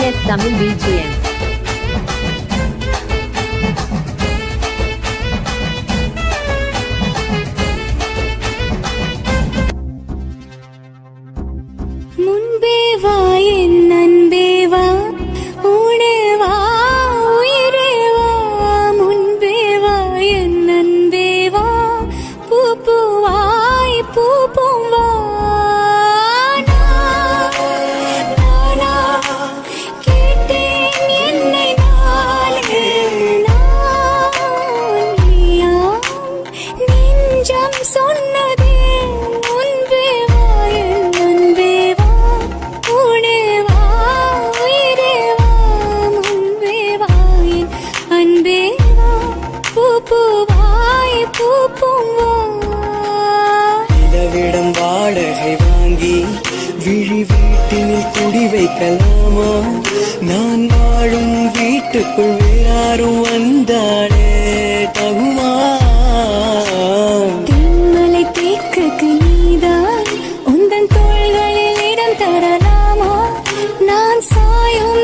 TS Tamil BGM. முன்பே வா என் அன்பே வா, உனே வா உயிரே வா. முன்பே வா என் அன்பே வா, பூ பூவாய் பூ பூவா. நானா கேட்டேன் என்னை நானே, நான் நீயா நெஞ்சம் சொன்னதே. முன்பே வா என் அன்பே வா, உனே வா உயிரே வா. முன்பே வா என் அன்பே வா, பூ பூவாய் பூ பூவா. இடவிடம் வாடகை வாங்கி விழி வீட்டினில் குடி வைக்கலாமா? நான் வாழும் வீட்டுக்குள் வேறாரும் வந்தாலே தகுமா? தென்மலை தேக்குக்கு நீதான், உந்தன் தோள்களில் இடம் தரலாமா? நான் சாயும்